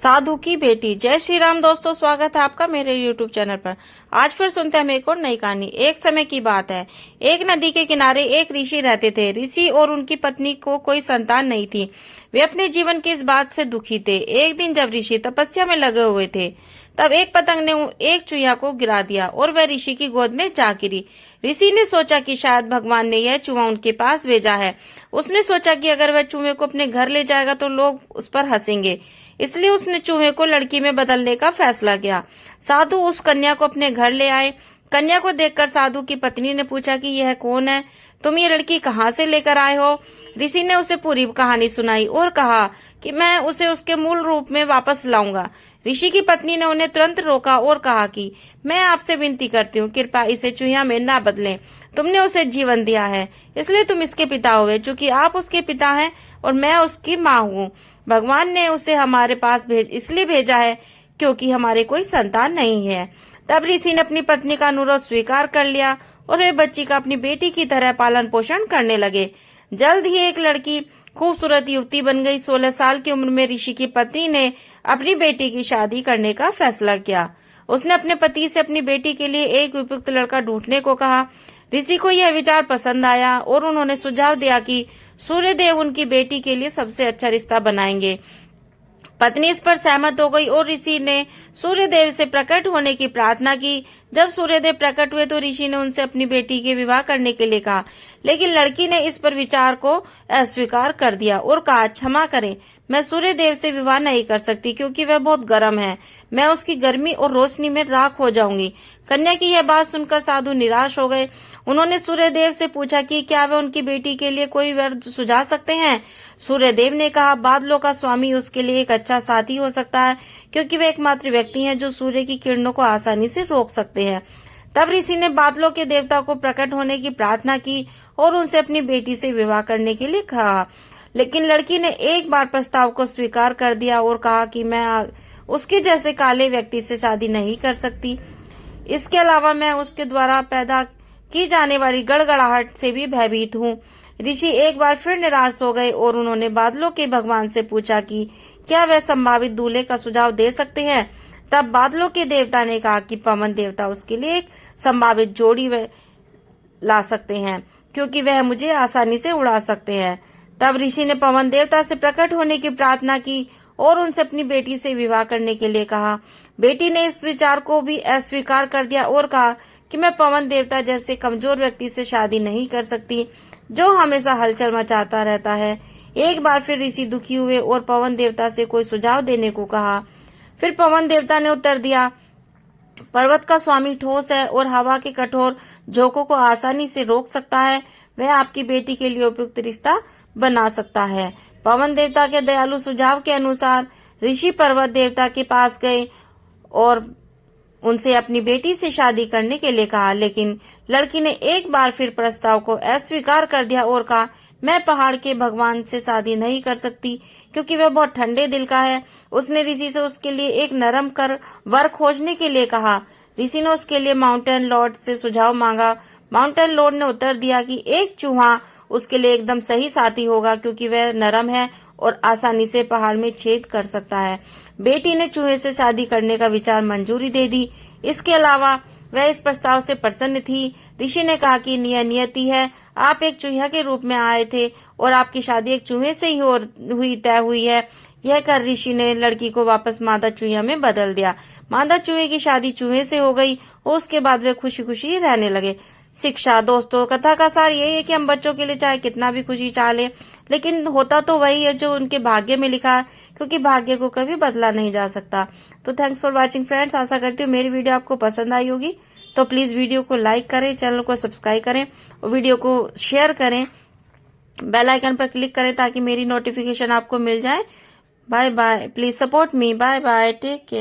साधु की बेटी। जय श्री राम दोस्तों, स्वागत है आपका मेरे YouTube चैनल पर। आज फिर सुनते हैं हम एक और नई कहानी। एक समय की बात है, एक नदी के किनारे एक ऋषि रहते थे। ऋषि और उनकी पत्नी को कोई संतान नहीं थी। वे अपने जीवन की इस बात से दुखी थे। एक दिन जब ऋषि तपस्या में लगे हुए थे, तब एक पतंग ने एक चूहा को गिरा दिया और वह ऋषि की गोद में जा गिरी। ऋषि ने सोचा कि शायद भगवान ने यह चूहा उनके पास भेजा है। उसने सोचा कि अगर वह चूहे को अपने घर ले जाएगा तो लोग उस पर हंसेंगे, इसलिए उसने चूहे को लड़की में बदलने का फैसला किया। साधु उस कन्या को अपने घर ले आए। कन्या को देखकर साधु की पत्नी ने पूछा कि यह कौन है, तुम ये लड़की कहाँ से लेकर आए हो। ऋषि ने उसे पूरी कहानी सुनाई और कहा कि मैं उसे उसके मूल रूप में वापस लाऊंगा। ऋषि की पत्नी ने उन्हें तुरंत रोका और कहा कि मैं आपसे विनती करती हूँ, कृपया इसे चूहिया में न बदलें। तुमने उसे जीवन दिया है, इसलिए तुम इसके पिता हुए। चूंकि आप उसके पिता हैं और मैं उसकी माँ हूँ, भगवान ने उसे हमारे पास इसलिए भेजा है क्योंकि हमारे कोई संतान नहीं है। तब ऋषि ने अपनी पत्नी का अनुरोध स्वीकार कर लिया और वे बच्ची का अपनी बेटी की तरह पालन पोषण करने लगे। जल्द ही एक लड़की खूबसूरत युवती बन गई। 16 साल की उम्र में ऋषि की पत्नी ने अपनी बेटी की शादी करने का फैसला किया। उसने अपने पति से अपनी बेटी के लिए एक उपयुक्त लड़का ढूंढने को कहा। ऋषि को यह विचार पसंद आया और उन्होंने सुझाव दिया कि सूर्यदेव उनकी बेटी के लिए सबसे अच्छा रिश्ता बनाएंगे। पत्नी इस पर सहमत हो गई और ऋषि ने सूर्यदेव से प्रकट होने की प्रार्थना की। जब सूर्यदेव प्रकट हुए तो ऋषि ने उनसे अपनी बेटी के विवाह करने के लिए कहा, लेकिन लड़की ने इस पर विचार को अस्वीकार कर दिया और कहा, क्षमा करें, मैं सूर्यदेव से विवाह नहीं कर सकती क्योंकि वह बहुत गर्म है। मैं उसकी गर्मी और रोशनी में राख हो जाऊंगी। कन्या की यह बात सुनकर साधु निराश हो गए। उन्होंने सूर्यदेव से पूछा कि क्या वे उनकी बेटी के लिए कोई वर सुझा सकते हैं। सूर्यदेव ने कहा, बादलों का स्वामी उसके लिए एक अच्छा साथी हो सकता है क्योंकि वे एकमात्र व्यक्ति हैं जो सूर्य की किरणों को आसानी से रोक सकते हैं। तब ऋषि ने बादलों के देवता को प्रकट होने की प्रार्थना की और उनसे अपनी बेटी से विवाह करने के लिए कहा, लेकिन लड़की ने एक बार प्रस्ताव को स्वीकार कर दिया और कहा कि मैं उसके जैसे काले व्यक्ति से शादी नहीं कर सकती। इसके अलावा मैं उसके द्वारा पैदा की जाने वाली गड़गड़ाहट से भी भयभीत हूँ। ऋषि एक बार फिर निराश हो गए और उन्होंने बादलों के भगवान से पूछा कि क्या वह संभावित दूल्हे का सुझाव दे सकते हैं। तब बादलों के देवता ने कहा कि पवन देवता उसके लिए एक संभावित जोड़ी ला सकते हैं क्योंकि वह मुझे आसानी से उड़ा सकते हैं। तब ऋषि ने पवन देवता से प्रकट होने की प्रार्थना की और उनसे अपनी बेटी से विवाह करने के लिए कहा। बेटी ने इस विचार को भी अस्वीकार कर दिया और कहा कि मैं पवन देवता जैसे कमजोर व्यक्ति से शादी नहीं कर सकती जो हमेशा हलचल मचाता रहता है। एक बार फिर ऋषि दुखी हुए और पवन देवता से कोई सुझाव देने को कहा। फिर पवन देवता ने उत्तर दिया, पर्वत का स्वामी ठोस है और हवा के कठोर झोंकों को आसानी से रोक सकता है। वह आपकी बेटी के लिए उपयुक्त रिश्ता बना सकता है। पवन देवता के दयालु सुझाव के अनुसार ऋषि पर्वत देवता के पास गए और उनसे अपनी बेटी से शादी करने के लिए कहा, लेकिन लड़की ने एक बार फिर प्रस्ताव को अस्वीकार कर दिया और कहा, मैं पहाड़ के भगवान से शादी नहीं कर सकती क्योंकि वह बहुत ठंडे दिल का है। उसने ऋषि से उसके लिए एक नरम कर वर खोजने के लिए कहा। ऋषि ने उसके लिए माउंटेन लॉर्ड से सुझाव मांगा। माउंटेन लॉर्ड ने उत्तर दिया कि एक चूहा उसके लिए एकदम सही साथी होगा क्योंकि वह नरम है और आसानी से पहाड़ में छेद कर सकता है। बेटी ने चूहे से शादी करने का विचार मंजूरी दे दी। इसके अलावा वह इस प्रस्ताव से प्रसन्न थी। ऋषि ने कहा कि नियति है, आप एक चूहा के रूप में आए थे और आपकी शादी एक चूहे से ही तय हुई है। यह कर ऋषि ने लड़की को वापस मादा चूहा में बदल दिया। मादा चूहे की शादी चूहे से हो गई और उसके बाद वे खुशी खुशी रहने लगे। शिक्षा दोस्तों, कथा का सार यही है कि हम बच्चों के लिए चाहे कितना भी खुशी चाह ले, लेकिन होता तो वही है जो उनके भाग्य में लिखा है क्योंकि भाग्य को कभी बदला नहीं जा सकता। तो थैंक्स फॉर वॉचिंग फ्रेंड्स। आशा करती हूँ मेरी वीडियो आपको पसंद आई होगी। तो प्लीज वीडियो को लाइक करें, चैनल को सब्सक्राइब करें और वीडियो को शेयर करें। बेल आइकन पर क्लिक करें ताकि मेरी नोटिफिकेशन आपको मिल जाए। Bye bye, please support me. Bye bye, take care.